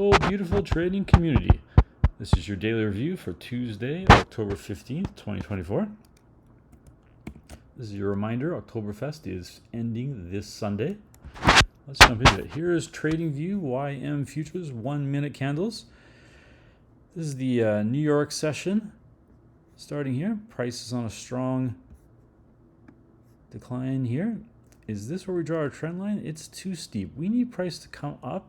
Hello, beautiful trading community. This is your daily review for Tuesday, October 15th, 2024. This is your reminder, Oktoberfest is ending this Sunday. Let's jump into it. Here is TradingView YM Futures 1 minute candles. This is the New York session starting here. Price is on a strong decline here. Is this where we draw our trend line? It's too steep. We need price to come up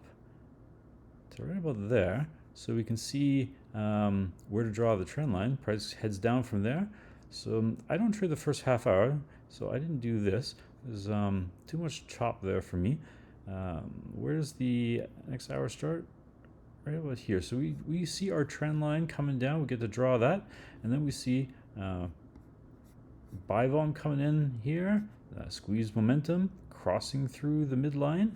to right about there so we can see where to draw the trend line. Price heads down from there. So I don't trade the first half hour, so I didn't do this. There's too much chop there for me. Where's the next hour start? Right about here. So we see our trend line coming down. We get to draw that, and then we see buy volume coming in here, squeeze momentum crossing through the midline.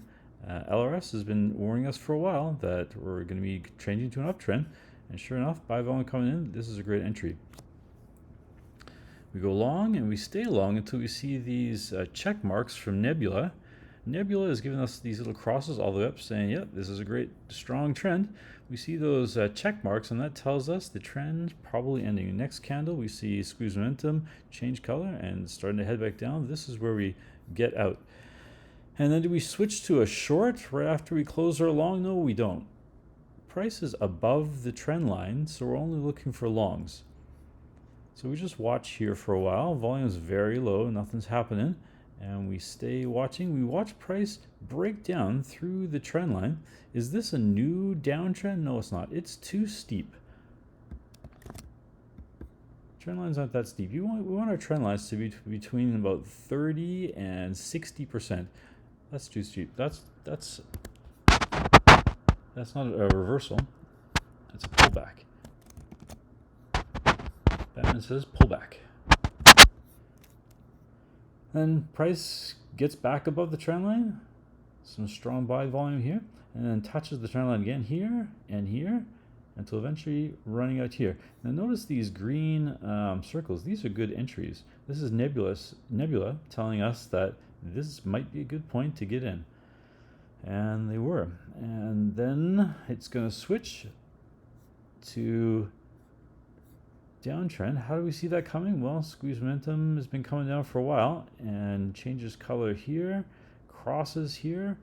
LRS has been warning us for a while that we're going to be changing to an uptrend, and sure enough, buy volume coming in. This is a great entry. We go long and we stay long until we see these check marks from Nebula. Nebula is giving us these little crosses all the way up saying, yep, this is a great strong trend. We see those check marks, and that tells us the trend probably ending. Next candle, we see squeeze momentum, change color, and starting to head back down. This is where we get out. And then do we switch to a short right after we close our long? No, we don't. Price is above the trend line, so we're only looking for longs. So we just watch here for a while. Volume is very low, nothing's happening. And we stay watching. We watch price break down through the trend line. Is this a new downtrend? No, it's not. It's too steep. Trend lines aren't that steep. We want our trend lines to be between about 30 and 60%. That's too steep. That's not a reversal. That's a pullback. Batman says pullback. Then price gets back above the trend line. Some strong buy volume here, and then touches the trend line again here and here, until eventually running out here. Now notice these green circles. These are good entries. This is Nebula telling us that this might be a good point to get in. And they were. And then it's going to switch to downtrend. How do we see that coming? Well, squeeze momentum has been coming down for a while and changes color here, crosses here,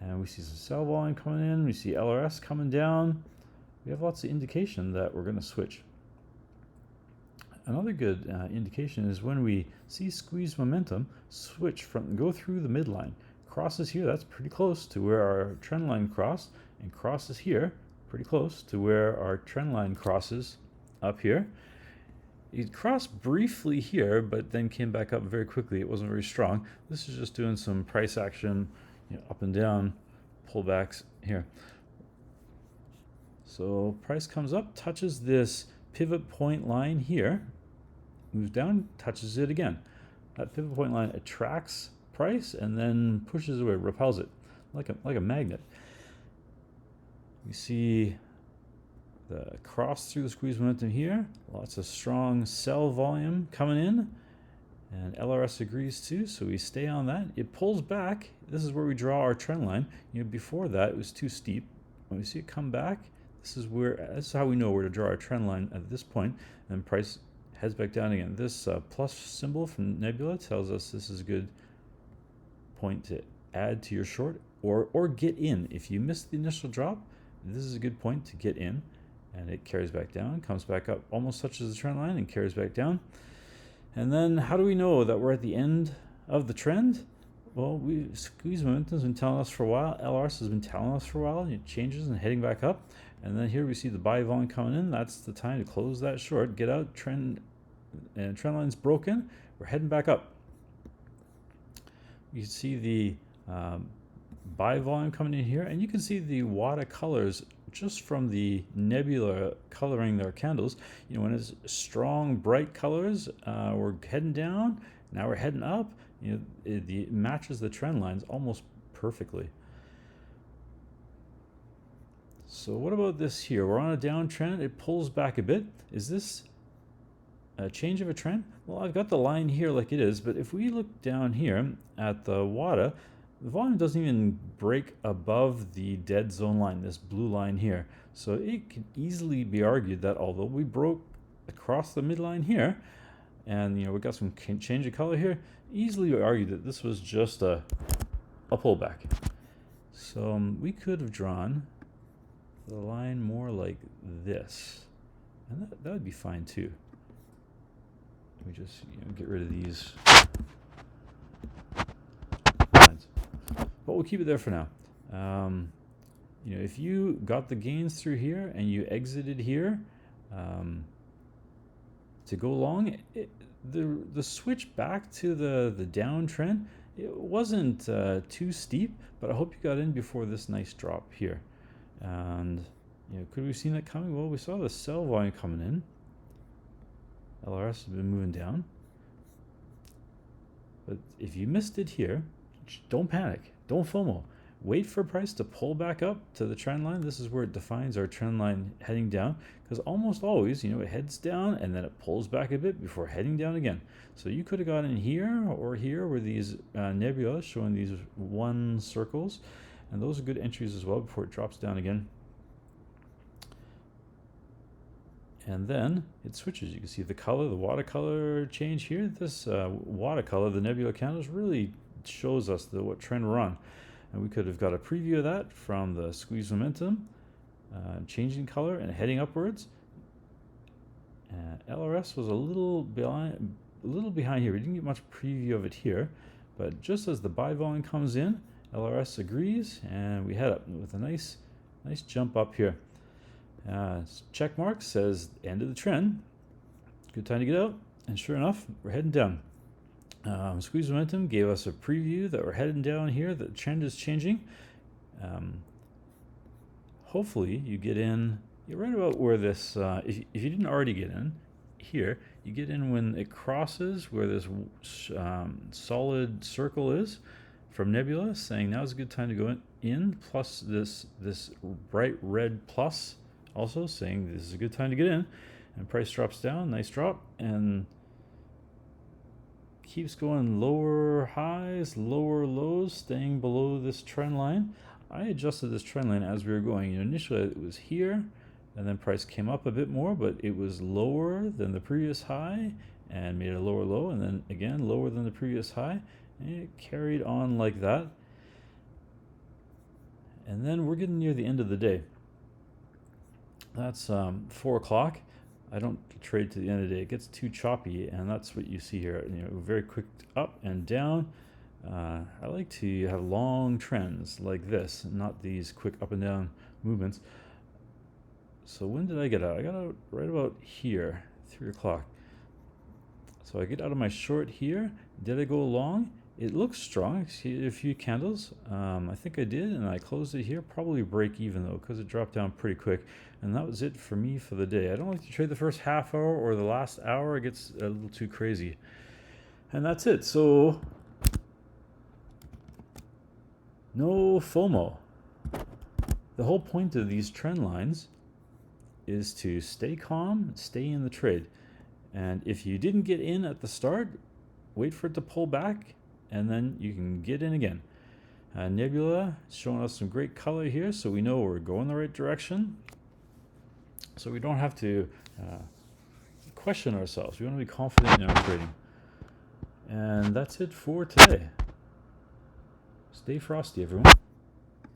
and we see some sell volume coming in. We see LRS coming down. We have lots of indication that we're going to switch. Another good indication is when we see squeeze momentum switch from go through the midline, crosses here. That's pretty close to where our trend line crossed, and crosses here pretty close to where our trend line crosses up here. It crossed briefly here, but then came back up very quickly. It wasn't very strong. This is just doing some price action, up and down pullbacks here. So price comes up, touches this pivot point line here, moves down, touches it again. That pivot point line attracts price and then pushes away, repels it like a magnet. We see the cross through the squeeze momentum here, lots of strong sell volume coming in, and LRS agrees too, so we stay on that. It pulls back. This is where we draw our trend line. Before that it was too steep. When we see it come back, this is how we know where to draw our trend line at this point, and price heads back down again. This plus symbol from Nebula tells us this is a good point to add to your short or get in. If you missed the initial drop, this is a good point to get in. And it carries back down, comes back up, almost touches the trend line and carries back down. And then how do we know that we're at the end of the trend? Well, squeeze momentum has been telling us for a while. LRS has been telling us for a while. It changes and heading back up. And then here we see the buy volume coming in. That's the time to close that short, get out, trend line's broken. We're heading back up. You can see the buy volume coming in here, and you can see the Waddah colors just from the Nebula coloring their candles. When it's strong, bright colors, we're heading down. Now we're heading up. It matches the trend lines almost perfectly. So what about this here? We're on a downtrend. It pulls back a bit. Is this a change of a trend? Well, I've got the line here like it is, but if we look down here at the Waddah, the volume doesn't even break above the dead zone line, this blue line here. So it can easily be argued that although we broke across the midline here, and we got some change of color here, easily argue that this was just a pullback. So we could have drawn the line more like this, and that would be fine too. We just get rid of these lines, but we'll keep it there for now. If you got the gains through here and you exited here to go long, the switch back to the downtrend, it wasn't too steep, but I hope you got in before this nice drop here. And could we have seen that coming? Well, we saw the sell volume coming in. LRS has been moving down. But if you missed it here, don't panic. Don't FOMO. Wait for price to pull back up to the trend line. This is where it defines our trend line heading down, because almost always, it heads down and then it pulls back a bit before heading down again. So you could have gotten here or here with these nebulas showing these one circles, and those are good entries as well before it drops down again. And then it switches. You can see the color, the watercolor change here. This watercolor, the nebula candles, really shows us what trend we're on. And we could have got a preview of that from the squeeze momentum, changing color and heading upwards. LRS was a little behind here. We didn't get much preview of it here, but just as the buy volume comes in, LRS agrees, and we head up with a nice jump up here. Check mark says end of the trend. Good time to get out, and sure enough, we're heading down. Squeeze momentum gave us a preview that we're heading down here. The trend is changing. Hopefully you get in. You're right about where this. If you didn't already get in here, you get in when it crosses where this solid circle is from Nebula, saying now's a good time to go in. Plus this bright red plus also saying this is a good time to get in. And price drops down. Nice drop, and keeps going lower highs, lower lows, staying below this trend line. I adjusted this trend line as we were going. Initially it was here, and then price came up a bit more, but it was lower than the previous high and made a lower low, and then again lower than the previous high, and it carried on like that. And then we're getting near the end of the day. That's 4 o'clock. I don't trade to the end of the day. It gets too choppy, and that's what you see here. Very quick up and down. I like to have long trends like this, not these quick up and down movements. So when did I get out? I got out right about here, 3 o'clock. So I get out of my short here. Did I go long? It looks strong. See a few candles. I think I did, and I closed it here. Probably break even though, because it dropped down pretty quick. And that was it for me for the day. I don't like to trade the first half hour or the last hour. It gets a little too crazy. And that's it. So no FOMO. The whole point of these trend lines is to stay calm, stay in the trade. And if you didn't get in at the start, wait for it to pull back, and then you can get in again. Nebula is showing us some great color here, so we know we're going the right direction. So we don't have to question ourselves. We want to be confident in our trading. And that's it for today. Stay frosty, everyone.